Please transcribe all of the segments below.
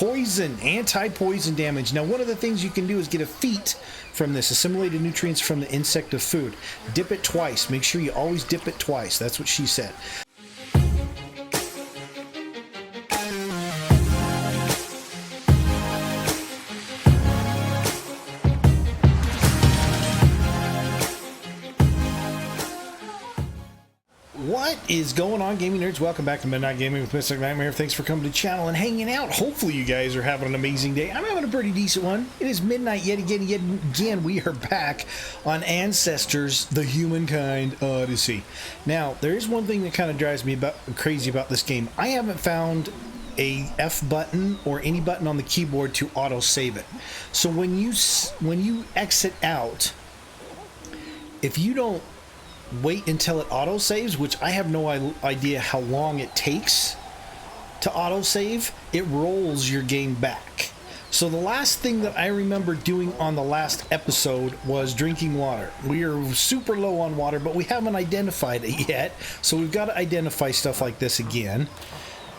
poison, anti-poison damage. Now, one of the things you can do is get a feat from this, assimilated nutrients from the insect of food. Dip it twice. Make sure you always dip it twice. That's what she said. What is going on, gaming nerds? Welcome back to Midnight Gaming with Mystic Nightmare. Thanks for coming to the channel and hanging out. Hopefully you guys are having an amazing day. I'm having a pretty decent one. It is midnight yet again. We are back on Ancestors, the Humankind Odyssey. Now, there is one thing that kind of drives me crazy about this game. I haven't found a F button or any button on the keyboard to auto save it. So when you exit out, if you don't wait until it auto saves, which I have no idea how long it takes to auto save, it rolls your game back. So the last thing that I remember doing on the last episode was drinking water. We are super low on water, but we haven't identified it yet, so we've got to identify stuff like this again.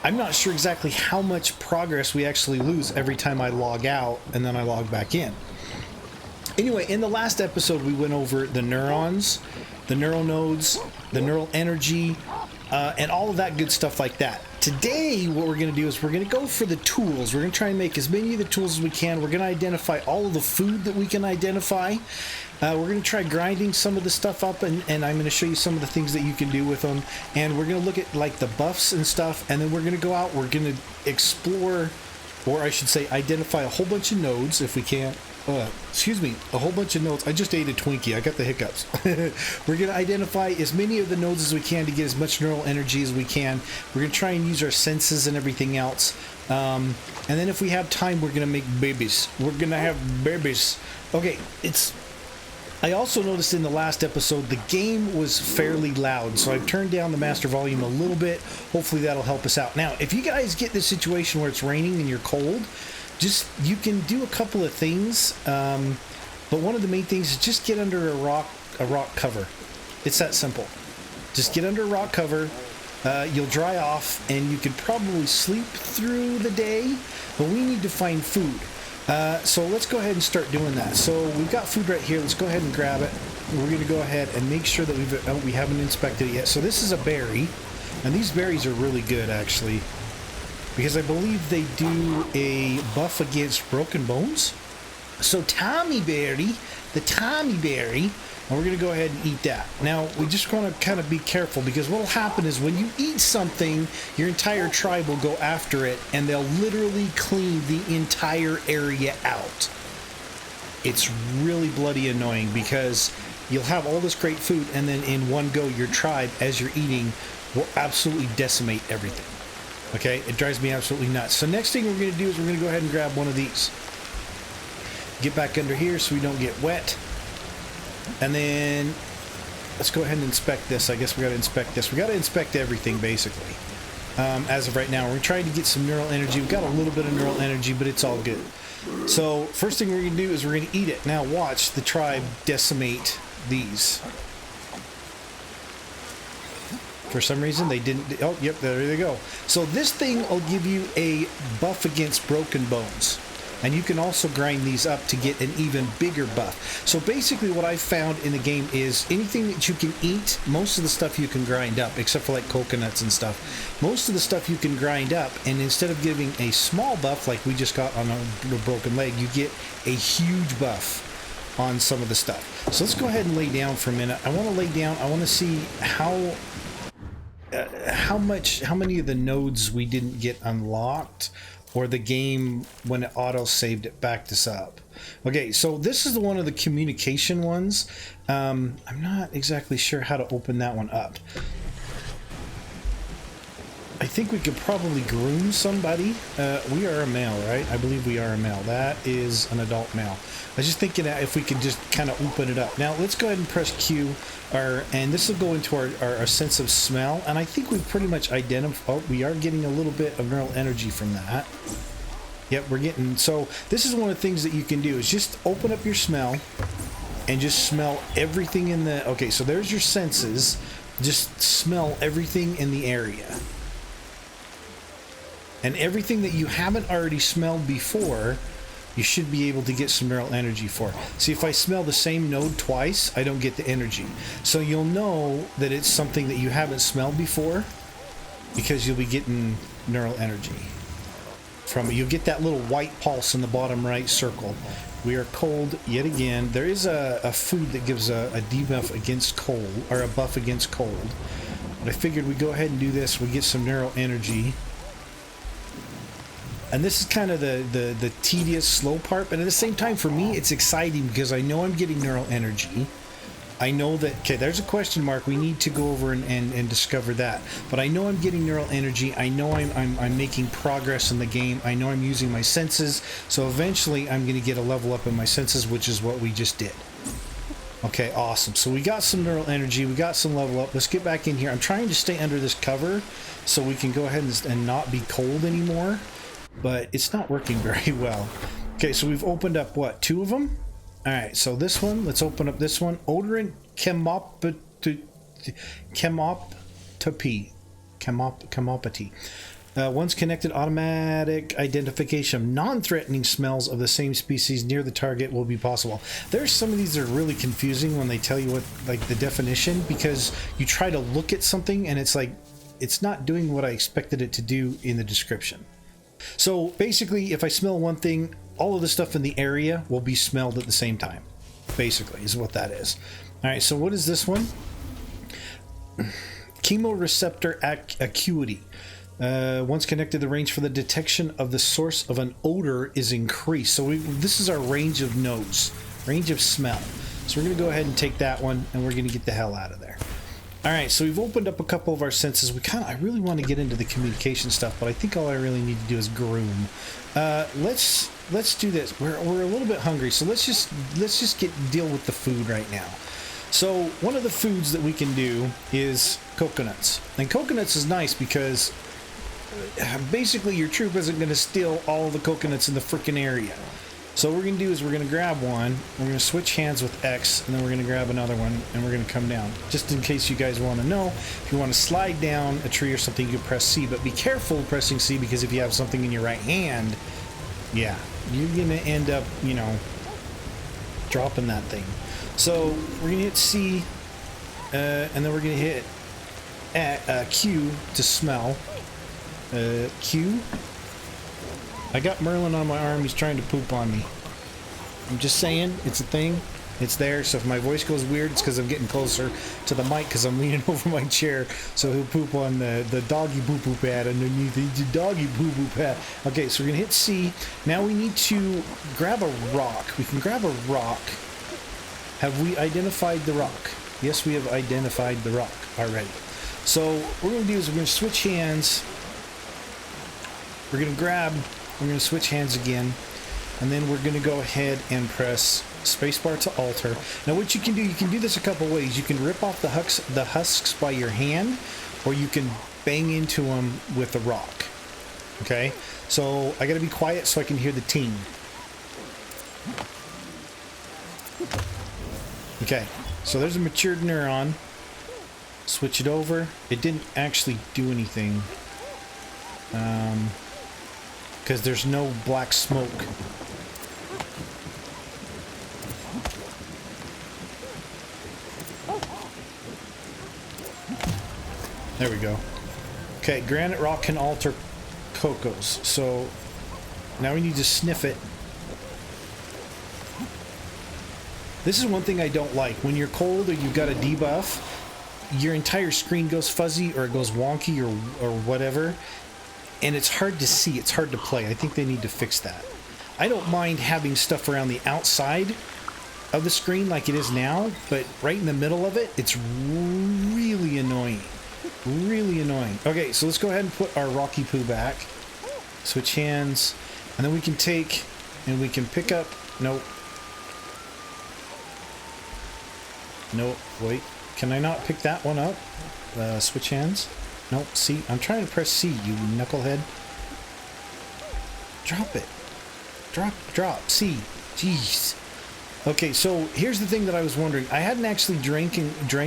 I'm not sure exactly how much progress we actually lose every time I log out and then I log back in. Anyway, in the last episode we went over the neurons, the neural nodes, the neural energy, and all of that good stuff like that. Today, what we're going to do is we're going to go for the tools. We're going to try and make as many of the tools as we can. We're going to identify all of the food that we can identify. We're going to try grinding some of the stuff up, and I'm going to show you some of the things that you can do with them. And we're going to look at like the buffs and stuff, and then we're going to go out. We're going to explore, or I should say identify a whole bunch of nodes if we can. Excuse me, a whole bunch of nodes. I just ate a Twinkie. I got the hiccups. We're going to identify as many of the nodes as we can to get as much neural energy as we can. We're going to try and use our senses and everything else. And then if we have time, we're going to make babies. We're going to have babies. Okay, I also noticed in the last episode, the game was fairly loud, so I've turned down the master volume a little bit. Hopefully that'll help us out. Now, if you guys get this situation where it's raining and you're cold, you can do a couple of things, but one of the main things is just get under a rock cover. It's that simple. Just get under a rock cover. You'll dry off, and you can probably sleep through the day, but we need to find food. So let's go ahead and start doing that. So we've got food right here. Let's go ahead and grab it. We're going to go ahead and make sure that we haven't inspected it yet. So this is a berry, and these berries are really good, actually, because I believe they do a buff against broken bones. So Tommy Berry, the Tommy Berry, and we're going to go ahead and eat that. Now, we just want to kind of be careful, because what will happen is when you eat something, your entire tribe will go after it, and they'll literally clean the entire area out. It's really bloody annoying, because you'll have all this great food, and then in one go, your tribe, as you're eating, will absolutely decimate everything. Okay, it drives me absolutely nuts. So next thing we're going to do is we're going to go ahead and grab one of these. Get back under here so we don't get wet. And then let's go ahead and inspect this. I guess we got to inspect this. We got to inspect everything, basically. As of right now, we're trying to get some neural energy. We've got a little bit of neural energy, but it's all good. So first thing we're going to do is we're going to eat it. Now watch the tribe decimate these. For some reason, they didn't. Oh, yep, there they go. So this thing will give you a buff against broken bones. And you can also grind these up to get an even bigger buff. So basically what I found in the game is anything that you can eat, most of the stuff you can grind up, except for like coconuts and stuff. Most of the stuff you can grind up, and instead of giving a small buff like we just got on a broken leg, you get a huge buff on some of the stuff. So let's go ahead and lay down for a minute. I want to lay down. I want to see how many of the nodes we didn't get unlocked, or the game when it auto saved it backed us up. Okay, so this is one of the communication ones. I'm not exactly sure how to open that one up. I think we could probably groom somebody. We are a male, right? I believe we are a male. That is an adult male. I was just thinking that if we could just kind of open it up. Now let's go ahead and press Q, and this will go into our sense of smell. And I think we've pretty much identified. Oh, we are getting a little bit of neural energy from that. Yep, we're getting. So this is one of the things that you can do is just open up your smell, and just smell everything in the. Okay, so there's your senses. Just smell everything in the area. And everything that you haven't already smelled before, you should be able to get some neural energy for. See, if I smell the same node twice, I don't get the energy. So you'll know that it's something that you haven't smelled before because you'll be getting neural energy from it. You'll get that little white pulse in the bottom right circle. We are cold yet again. There is a food that gives a debuff against cold, or a buff against cold. But I figured we'd go ahead and do this. We get some neural energy. And this is kind of the tedious, slow part, but at the same time, for me, it's exciting because I know I'm getting neural energy. I know that, okay, there's a question mark. We need to go over and discover that. But I know I'm getting neural energy. I know I'm making progress in the game. I know I'm using my senses. So eventually, I'm going to get a level up in my senses, which is what we just did. Okay, awesome. So we got some neural energy. We got some level up. Let's get back in here. I'm trying to stay under this cover so we can go ahead and not be cold anymore. But it's not working very well. Okay, so we've opened up, what, 2 of them? All right, so this one, let's open up this one. Odorant chemopathy. Once connected, automatic identification of non-threatening smells of the same species near the target will be possible. There's some of these that are really confusing when they tell you what, like, the definition, because you try to look at something and it's like, it's not doing what I expected it to do in the description. So basically, if I smell one thing, all of the stuff in the area will be smelled at the same time. Basically, is what that is. All right, so what is this one? Chemoreceptor acuity. Once connected, the range for the detection of the source of an odor is increased. So this is our range of notes, range of smell. So we're going to go ahead and take that one, and we're going to get the hell out of there. All right, so we've opened up a couple of our senses. I really want to get into the communication stuff, but I think all I really need to do is groom. Let's do this. We're a little bit hungry, so let's just deal with the food right now. So one of the foods that we can do is coconuts, and coconuts is nice because basically your troop isn't going to steal all the coconuts in the freaking area. So what we're going to do is we're going to grab one, we're going to switch hands with X, and then we're going to grab another one, and we're going to come down. Just in case you guys want to know, if you want to slide down a tree or something, you can press C, but be careful pressing C, because if you have something in your right hand, yeah, you're going to end up, you know, dropping that thing. So we're going to hit C, and then we're going to hit Q to smell. Q. I got Merlin on my arm. He's trying to poop on me. I'm just saying, it's a thing. It's there. So if my voice goes weird, it's because I'm getting closer to the mic because I'm leaning over my chair. So he'll poop on the doggy poo-poo pad underneath the doggy poo-poo pad. Okay, so we're going to hit C. Now we need to grab a rock. We can grab a rock. Have we identified the rock? Yes, we have identified the rock already. So what we're going to do is we're going to switch hands. We're going to switch hands again, and then we're going to go ahead and press spacebar to alter. Now what you can do this a couple ways. You can rip off the husks by your hand, or you can bang into them with a rock. Okay, so I got to be quiet so I can hear the ting. Okay, so there's a matured neuron. Switch it over. It didn't actually do anything. Because there's no black smoke. There we go. Okay, granite rock can alter cocos. So now we need to sniff it. This is one thing I don't like. When you're cold or you've got a debuff, your entire screen goes fuzzy or it goes wonky or whatever. And it's hard to see, it's hard to play. I think they need to fix that. I don't mind having stuff around the outside of the screen like it is now, but right in the middle of it, it's really annoying. Really annoying. Okay, so let's go ahead and put our Rocky Poo back. Switch hands, and then we can take, and we can pick up, nope. Nope, wait. Can I not pick that one up? Switch hands. Nope, C. I'm trying to press C, you knucklehead. Drop it. Drop. C. Jeez. Okay, so here's the thing that I was wondering. I hadn't actually drank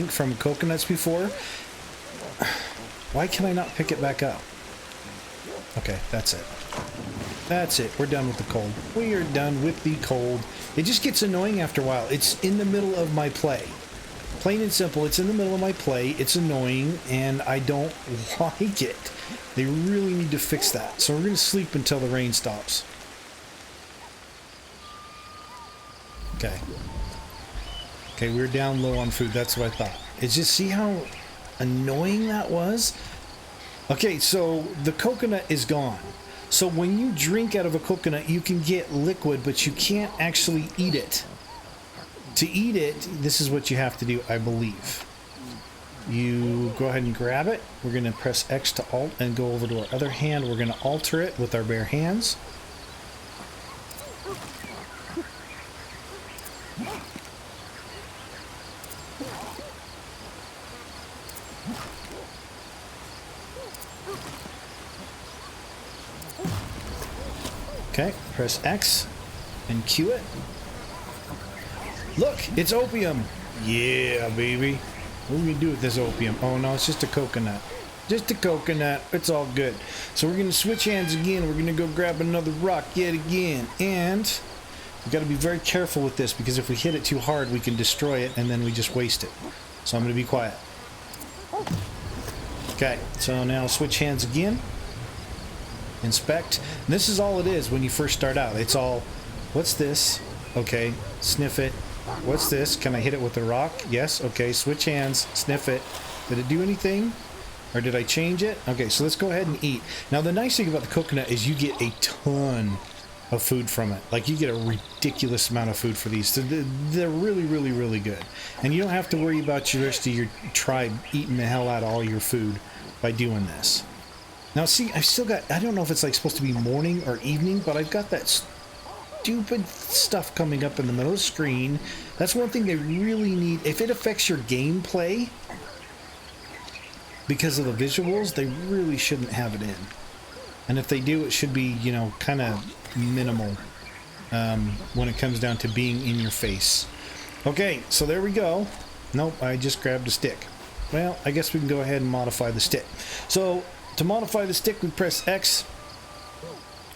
from coconuts before. Why can I not pick it back up? Okay, that's it. That's it. We're done with the cold. We are done with the cold. It just gets annoying after a while. It's in the middle of my play. Plain and simple, it's in the middle of my play. It's annoying, and I don't like it. They really need to fix that. So we're going to sleep until the rain stops. Okay. Okay, we're down low on food. That's what I thought. It's just, see how annoying that was? Okay, so the coconut is gone. So when you drink out of a coconut, you can get liquid, but you can't actually eat it. To eat it, this is what you have to do, I believe. You go ahead and grab it. We're going to press X to alt and go over to our other hand. We're going to alter it with our bare hands. Okay, press X and Q it. Look, it's opium. Yeah, baby. What are we gonna do with this opium? Oh no, it's just a coconut. Just a coconut. It's all good. So we're gonna switch hands again. We're gonna go grab another rock yet again. And we've got to be very careful with this, because if we hit it too hard, we can destroy it and then we just waste it. So I'm gonna be quiet. Okay, so now switch hands again. Inspect. And this is all it is when you first start out. It's all, what's this? Okay, sniff it. What's this? Can I hit it with a rock? Yes. Okay, switch hands, sniff it. Did it do anything? Or did I change it? Okay, so let's go ahead and eat. Now the nice thing about the coconut is you get a ton of food from it. Like, you get a ridiculous amount of food for these. So they're really, really, really good. And you don't have to worry about the rest of your tribe eating the hell out of all your food by doing this. Now see, I've still got, I don't know if it's like supposed to be morning or evening, but I've got that stupid stuff coming up in the middle of the screen. That's one thing they really need. If it affects your gameplay because of the visuals, they really shouldn't have it in. And if they do, it should be, you know, kind of minimal when it comes down to being in your face. Okay, so there we go. Nope, I just grabbed a stick. Well, I guess we can go ahead and modify the stick. So to modify the stick, we press X.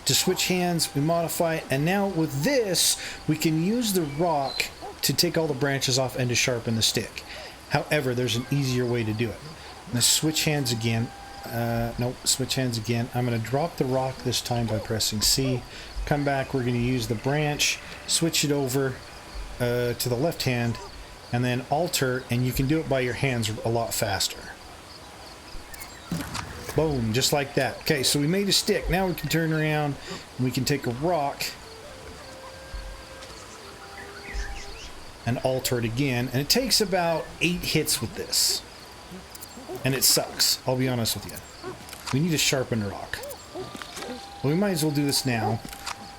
To switch hands, we modify it. And now with this, we can use the rock to take all the branches off and to sharpen the stick. However, there's an easier way to do it. Let's switch hands again. Nope, switch hands again. I'm going to drop the rock this time by pressing C. Come back, we're going to use the branch, switch it over to the left hand, and then alter, and you can do it by your hands a lot faster. Boom, just like that. Okay, so we made a stick. Now we can turn around and we can take a rock and alter it again. And it takes about 8 hits with this. And it sucks, I'll be honest with you. We need to sharpen the rock. Well, we might as well do this now,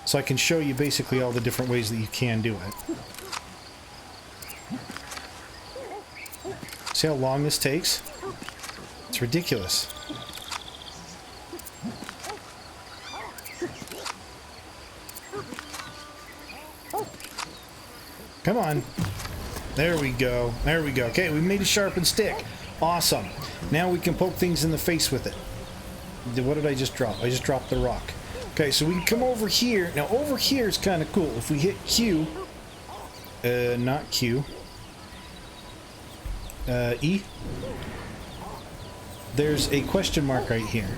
so I can show you basically all the different ways that you can do it. See how long this takes? It's ridiculous. Come on. There we go. There we go. Okay, we made a sharpened stick. Awesome. Now we can poke things in the face with it. What did I just drop? I just dropped the rock. Okay, so we can come over here. Now, over here is kind of cool. If we hit Q, not Q, E, there's a question mark right here.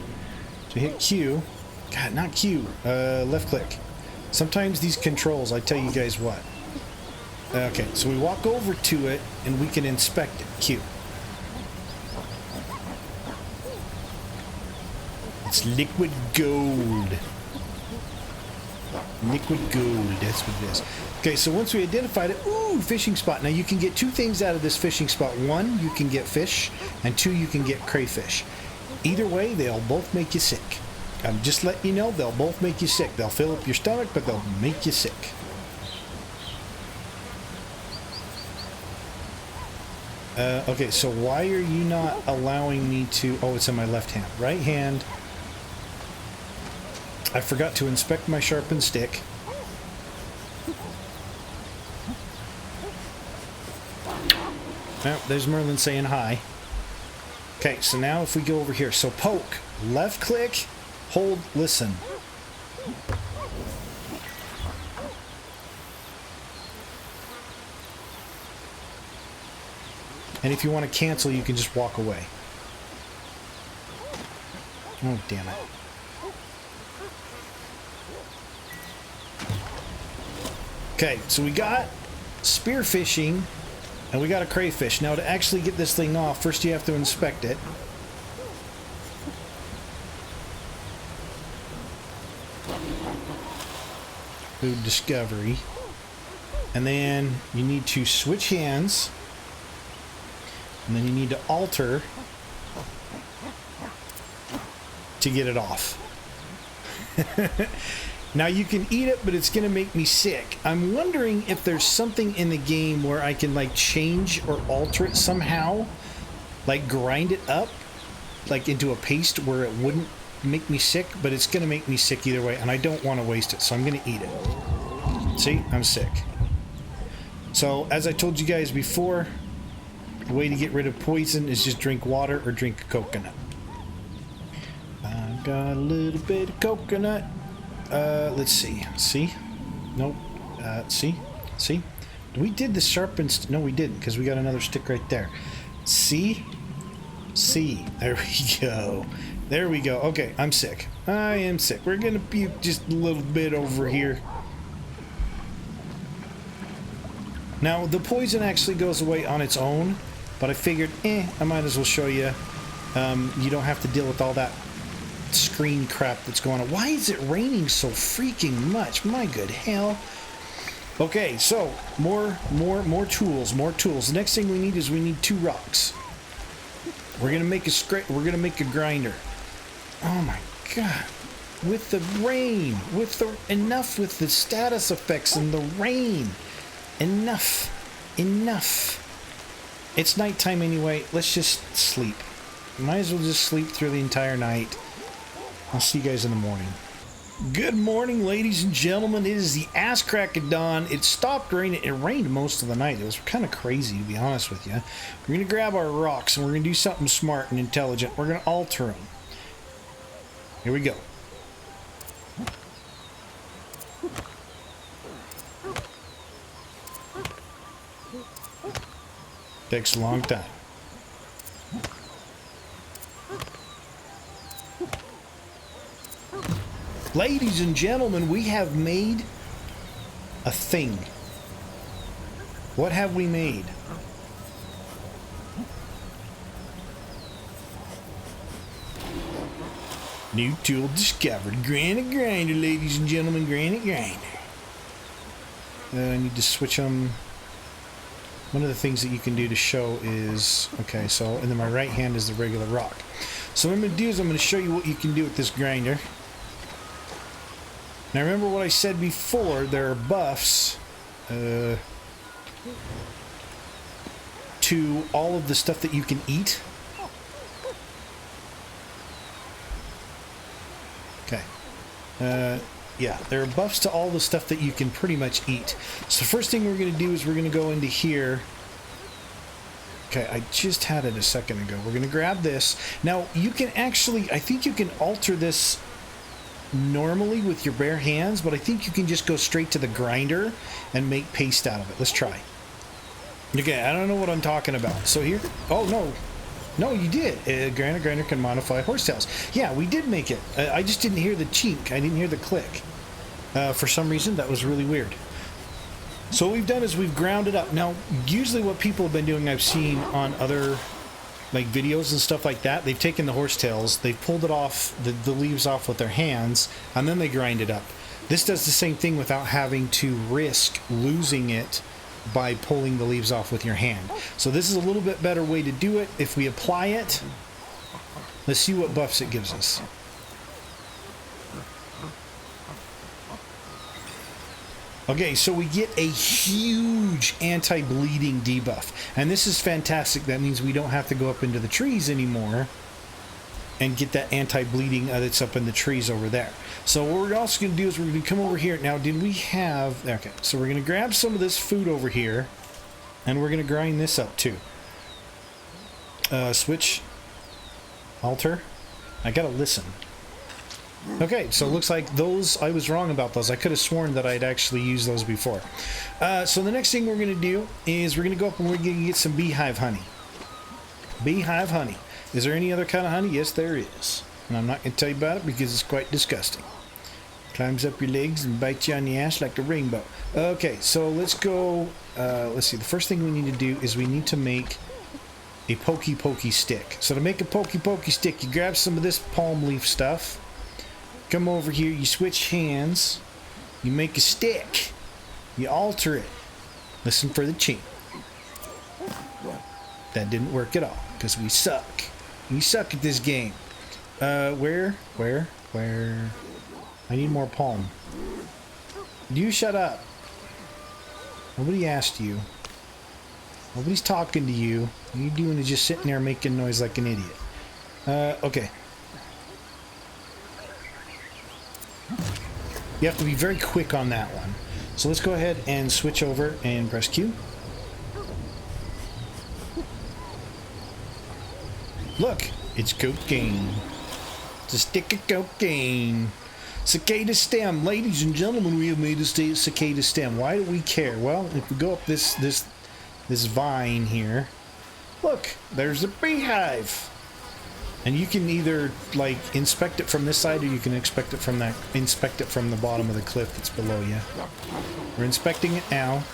So hit Q. God, not Q. Left click. Sometimes these controls, I tell you guys what. Okay, so we walk over to it and we can inspect it. Q. It's liquid gold. Liquid gold, that's what it is. Okay, so once we identified it, ooh, fishing spot. Now you can get 2 things out of this fishing spot. 1, you can get fish, and 2, you can get crayfish. Either way, they'll both make you sick. I'm just letting you know, they'll both make you sick. They'll fill up your stomach, but they'll make you sick. Okay, so why are you not allowing me to... Oh, it's in my left hand. Right hand. I forgot to inspect my sharpened stick. Oh, there's Merlin saying hi. Okay, so now if we go over here. So poke, left click, hold, listen. And if you want to cancel, you can just walk away. Oh, damn it. Okay, so we got spearfishing, and we got a crayfish. Now, to actually get this thing off, first you have to inspect it. Food discovery. And then you need to switch hands. And then you need to alter to get it off. Now you can eat it, but it's gonna make me sick. I'm wondering if there's something in the game where I can like change or alter it somehow, like grind it up like into a paste where it wouldn't make me sick, but it's gonna make me sick either way, and I don't want to waste it, so I'm gonna eat it. See, I'm sick. So as I told you guys before, the way to get rid of poison is just drink water or drink a coconut. I've got a little bit of coconut. Let's see. See? Nope. See? See? We did the sharpened... No, we didn't, because we got another stick right there. See? See. There we go. There we go. Okay, I'm sick. I am sick. We're gonna puke just a little bit over here. Now, the poison actually goes away on its own, but I figured, I might as well show you. You don't have to deal with all that screen crap that's going on. Why is it raining so freaking much? My good hell. Okay, so more tools, more tools. The next thing we need is we need 2 rocks. We're gonna make a grinder. Oh my god. With the rain, enough with the status effects and the rain. Enough. It's nighttime anyway. Let's just sleep. Might as well just sleep through the entire night. I'll see you guys in the morning. Good morning, ladies and gentlemen. It is the ass crack of dawn. It stopped raining. It rained most of the night. It was kind of crazy, to be honest with you. We're going to grab our rocks, and we're going to do something smart and intelligent. We're going to alter them. Here we go. Takes a long time. Ladies and gentlemen, we have made a thing. What have we made? New tool discovered. Granite grinder, ladies and gentlemen. Granite grinder. I need to switch them. One of the things that you can do to show is, okay, so, and then my right hand is the regular rock. So what I'm going to do is I'm going to show you what you can do with this grinder. Now remember what I said before, there are buffs to all of the stuff that you can eat. Okay. Yeah, there are buffs to all the stuff that you can pretty much eat. So the first thing we're going to do is we're going to go into here. Okay, I just had it a second ago. We're going to grab this. Now, you can actually, I think you can alter this normally with your bare hands, but I think you can just go straight to the grinder and make paste out of it. Let's try. Okay, I don't know what I'm talking about. So here, oh no. No, you did. Granite grinder can modify horsetails. Yeah, we did make it. I just didn't hear the chink. I didn't hear the click. For some reason, that was really weird. So what we've done is we've ground it up. Now, usually what people have been doing, I've seen on other like videos and stuff like that, they've taken the horsetails, they've pulled it off, the leaves off with their hands, and then they grind it up. This does the same thing without having to risk losing it by pulling the leaves off with your hand. So this is a little bit better way to do it. If we apply it, let's see what buffs it gives us. Okay, so we get a huge anti-bleeding debuff, and this is fantastic. That means we don't have to go up into the trees anymore and get that anti-bleeding that's up in the trees over there. So what we're also going to do is we're going to come over here. Now, did we have... Okay, so we're going to grab some of this food over here, and we're going to grind this up too. Switch. Alter. I got to listen. Okay, so it looks like those, I was wrong about those. I could have sworn that I'd actually used those before. So the next thing we're going to do is we're going to go up and we're going to get some beehive honey. Beehive honey. Is there any other kind of honey? Yes, there is. And I'm not going to tell you about it because it's quite disgusting. Climbs up your legs and bites you on the ass like a rainbow. Okay, so let's go. Let's see. The first thing we need to do is we need to make a pokey stick. So to make a pokey stick, you grab some of this palm leaf stuff. Come over here, you switch hands, you make a stick, you alter it. Listen for the chink. That didn't work at all, because we suck. We suck at this game. Where? I need more palm. You shut up. Nobody asked you. Nobody's talking to you. All you doing is just sitting there making noise like an idiot. Okay. You have to be very quick on that one. So let's go ahead and switch over and press Q. Look, it's cocaine. It's a stick of cocaine. Cicada stem. Ladies and gentlemen, we have made a cicada stem. Why do we care? Well, if we go up this vine here, look, there's a beehive. And you can either like inspect it from this side, or you can inspect it from the bottom of the cliff that's below you. We're inspecting it now.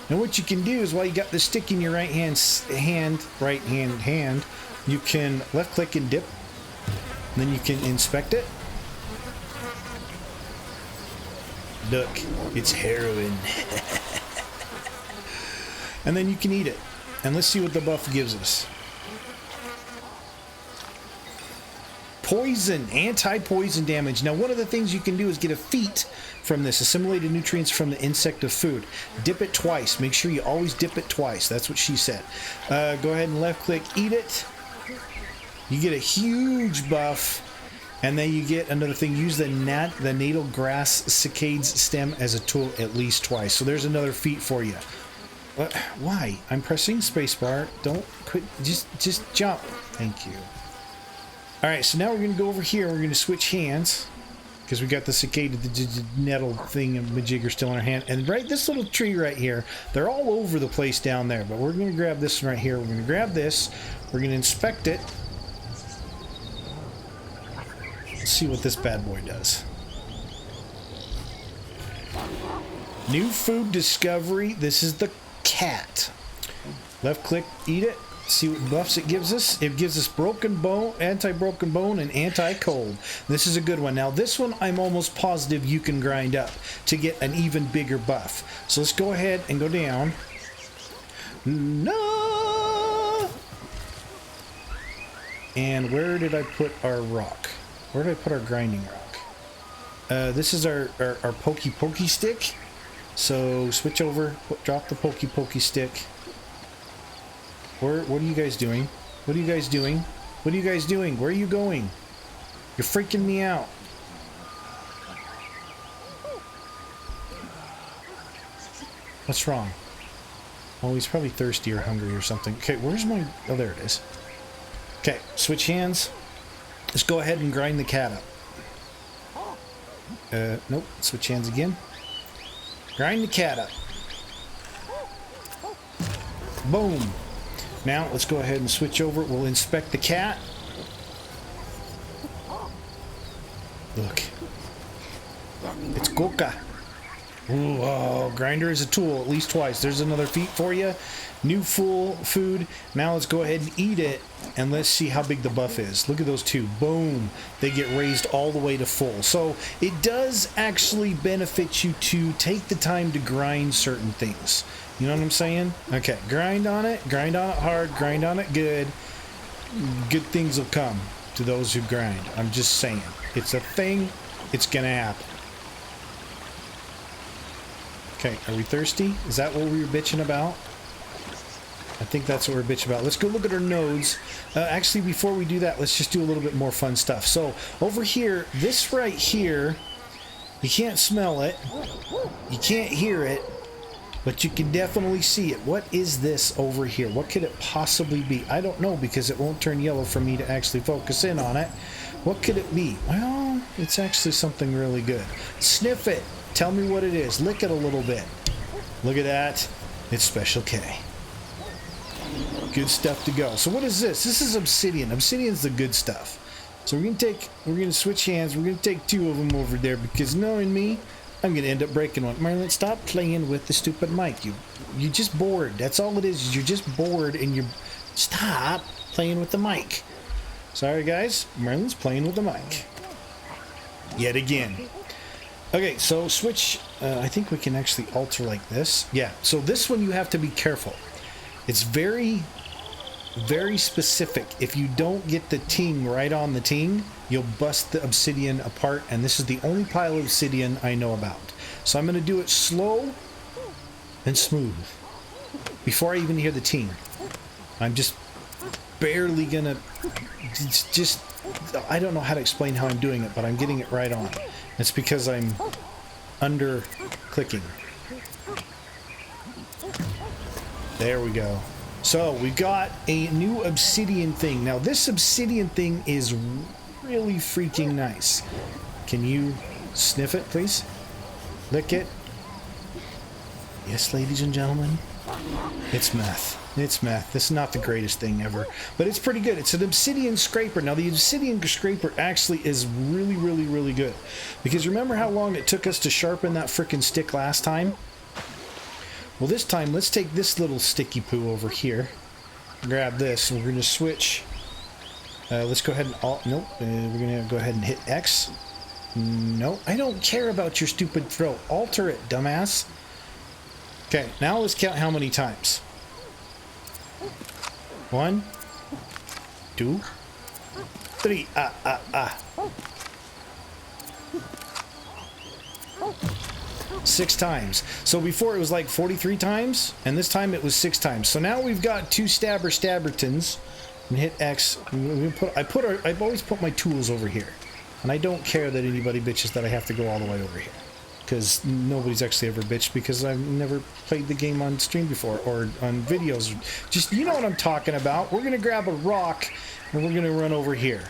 And what you can do is, while you got the stick in your right hand, you can left click and dip, and then you can inspect it. Look, it's heroin. And then you can eat it. And let's see what the buff gives us. Poison, anti-poison damage. Now, one of the things you can do is get a feat from this. Assimilated nutrients from the insect of food. Dip it twice. Make sure you always dip it twice. That's what she said. Go ahead and left click, eat it. You get a huge buff. And then you get another thing. Use the natal grass cicades stem as a tool at least twice. So there's another feat for you. Why? I'm pressing spacebar. Don't quit. Just jump. Thank you. Alright, so now we're going to go over here. We're going to switch hands. Because we got the cicada, the nettle thing and majigger still in our hand. And right, this little tree right here, they're all over the place down there. But we're going to grab this one right here. We're going to grab this. We're going to inspect it. Let's see what this bad boy does. New food discovery. This is the cat. Left click, eat it. See what buffs it gives us. It gives us broken bone, anti-broken bone, and anti-cold. This is a good one. Now this one I'm almost positive you can grind up to get an even bigger buff. So let's go ahead and go down. No. And where did I put our rock? Where did I put our grinding rock? This is our pokey stick. So switch over, drop the pokey stick. What are you guys doing? What are you guys doing? What are you guys doing? Where are you going? You're freaking me out. What's wrong? Oh, he's probably thirsty or hungry or something. Okay, where's my... Oh, there it is. Okay, switch hands. Let's go ahead and grind the cat up. Nope. Switch hands again. Grind the cat up. Boom. Now, let's go ahead and switch over. We'll inspect the cat. Look. It's coca. Ooh, oh, grinder is a tool at least twice. There's another feat for you. New full food. Now let's go ahead and eat it. And let's see how big the buff is. Look at those two. Boom. They get raised all the way to full. So it does actually benefit you to take the time to grind certain things. You know what I'm saying? Okay, grind on it hard, grind on it good. Good things will come to those who grind. I'm just saying. It's a thing. It's gonna happen. Okay, are we thirsty? Is that what we were bitching about? I think that's what we're bitching about. Let's go look at our nodes. Actually, before we do that, let's just do a little bit more fun stuff. So, over here, this right here, you can't smell it. You can't hear it. But you can definitely see it. What is this over here? What could it possibly be? I don't know, because it won't turn yellow for me to actually focus in on it. What could it be? Well, It's actually something really good. Sniff it. Tell me what it is. Lick it a little bit. Look at that. It's Special K. Good stuff to go. So what is this? This is obsidian. Obsidian's the good stuff. So we're gonna switch hands. We're gonna take 2 of them over there because knowing me, I'm gonna end up breaking one. Marlon, stop playing with the stupid mic. You're just bored. That's all it is. You're just bored and you're... Stop playing with the mic. Sorry guys, Marlon's playing with the mic. Yet again. Okay, so switch, I think we can actually alter like this. Yeah, so this one you have to be careful. It's very, very specific. If you don't get the ting right on the ting, you'll bust the obsidian apart, and this is the only pile of obsidian I know about. So I'm going to do it slow and smooth. Before I even hear the ting. I'm just barely going to, just, I don't know how to explain how I'm doing it, but I'm getting it right on. It's because I'm under clicking. There we go. So we got a new obsidian thing. Now this obsidian thing is really freaking nice. Can you sniff it, please? Lick it. Yes, ladies and gentlemen. It's meth. It's meth. This is not the greatest thing ever, but it's pretty good. It's an obsidian scraper. Now the obsidian scraper actually is really, really, really good, because remember how long it took us to sharpen that frickin' stick last time? Well, this time let's take this little sticky poo over here, grab this, and we're going to switch. Let's go ahead and nope. We're going to go ahead and hit X. No, I don't care about your stupid throw. Alter it, dumbass. Okay, now let's count how many times. 1, 2, 3. 6 times. So before it was like 43 times, and this time it was 6 times. So now we've got 2 Stabbertons. And hit X. I've always put my tools over here, and I don't care that anybody bitches that I have to go all the way over here, because nobody's actually ever bitched, because I've never played the game on stream before or on videos. Just, you know what I'm talking about. We're gonna grab a rock and we're gonna run over here.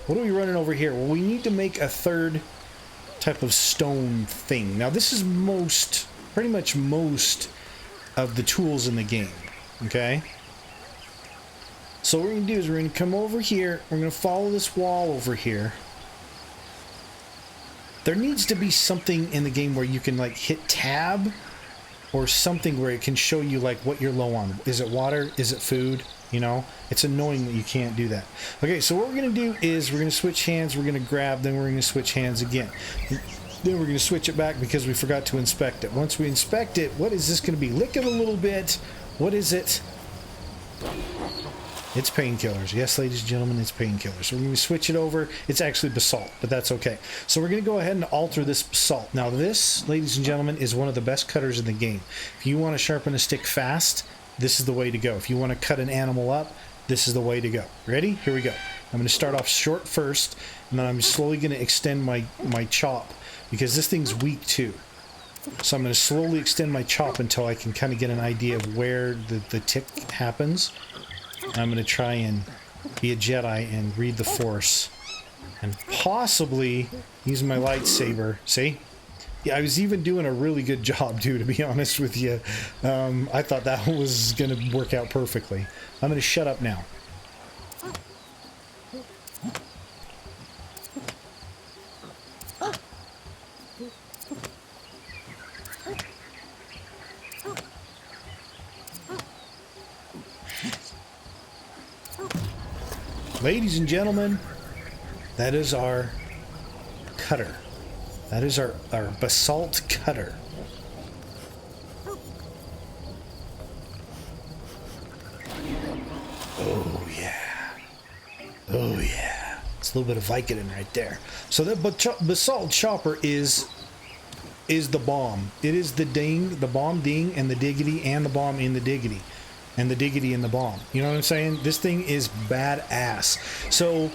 What are we running over here? Well, we need to make a 3rd type of stone thing. Now this is pretty much most of the tools in the game, okay? So what we're going to do is we're going to come over here, we're going to follow this wall over here. There needs to be something in the game where you can like hit tab or something where it can show you like what you're low on. Is it water? Is it food? You know, it's annoying that you can't do that. Okay, so what we're going to do is we're going to switch hands, we're going to grab, then we're going to switch hands again. Then we're going to switch it back because we forgot to inspect it. Once we inspect it, what is this going to be? Lick it a little bit. What is it? It's painkillers. Yes, ladies and gentlemen, it's painkillers. So we're going to switch it over. It's actually basalt, but that's okay. So we're going to go ahead and alter this basalt. Now this, ladies and gentlemen, is one of the best cutters in the game. If you want to sharpen a stick fast, this is the way to go. If you want to cut an animal up, this is the way to go. Ready? Here we go. I'm going to start off short first, and then I'm slowly going to extend my chop, because this thing's weak too. So I'm going to slowly extend my chop until I can kind of get an idea of where the tick happens. I'm going to try and be a Jedi and read the Force, and possibly use my lightsaber. See? Yeah, I was even doing a really good job, too, to be honest with you. I thought that was going to work out perfectly. I'm going to shut up now. Ladies and gentlemen, that is our cutter. That is our basalt cutter. Oh yeah. Oh yeah. It's a little bit of Vicodin right there. So that basalt chopper is the bomb. It is the ding, the bomb ding, and the diggity, and the bomb in the diggity. And the diggity in the bomb. You know what I'm saying? This thing is badass. So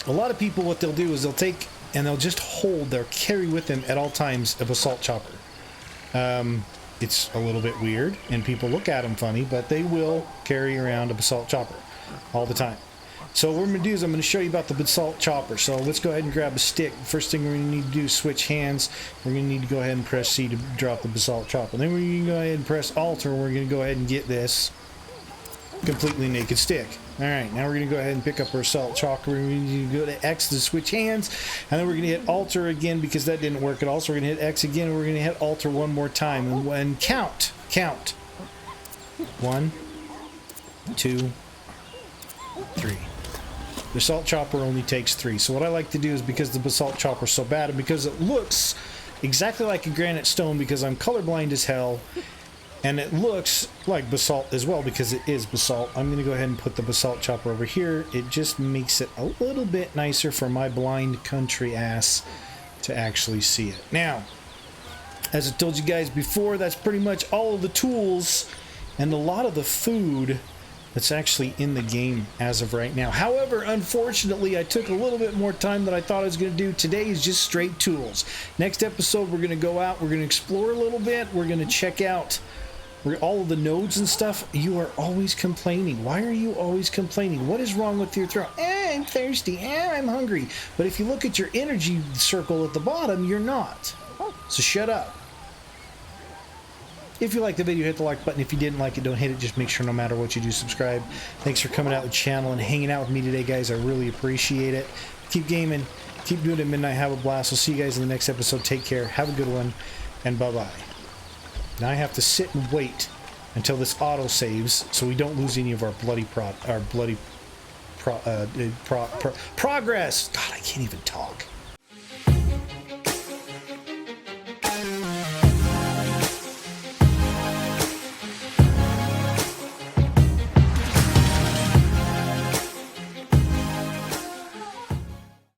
a lot of people, what they'll do is they'll take and they'll just hold, they'll carry with them at all times a basalt chopper. It's a little bit weird and people look at them funny, but they will carry around a basalt chopper all the time. So what we're going to do is I'm going to show you about the basalt chopper. So let's go ahead and grab a stick. First thing we're going to need to do is switch hands. We're going to need to go ahead and press C to drop the basalt chopper. Then we're going to go ahead and press Alt, and we're going to go ahead and get this completely naked stick. Alright, now we're going to go ahead and pick up our basalt chopper. We're going to go to X to switch hands, and then we're going to hit Alter again because that didn't work at all. So we're going to hit X again, and we're going to hit Alter one more time. And count. 1, 2, 3. The basalt chopper only takes 3. So what I like to do is, because the basalt chopper is so bad, and because it looks exactly like a granite stone, because I'm colorblind as hell, and it looks like basalt as well because it is basalt, I'm going to go ahead and put the basalt chopper over here. It just makes it a little bit nicer for my blind country ass to actually see it. Now, as I told you guys before, that's pretty much all of the tools and a lot of the food that's actually in the game as of right now. However, unfortunately, I took a little bit more time than I thought I was going to do. Today is just straight tools. Next episode, we're going to go out, we're going to explore a little bit, we're going to check out all of the nodes and stuff. You are always complaining. Why are you always complaining? What is wrong with your throat? I'm thirsty. I'm hungry. But if you look at your energy circle at the bottom, you're not. So shut up. If you liked the video, hit the like button. If you didn't like it, don't hit it. Just make sure no matter what you do, subscribe. Thanks for coming out to the channel and hanging out with me today, guys. I really appreciate it. Keep gaming. Keep doing it at midnight. Have a blast. We'll see you guys in the next episode. Take care. Have a good one. And bye-bye. Now I have to sit and wait until this auto saves so we don't lose any of our progress. God, I can't even talk.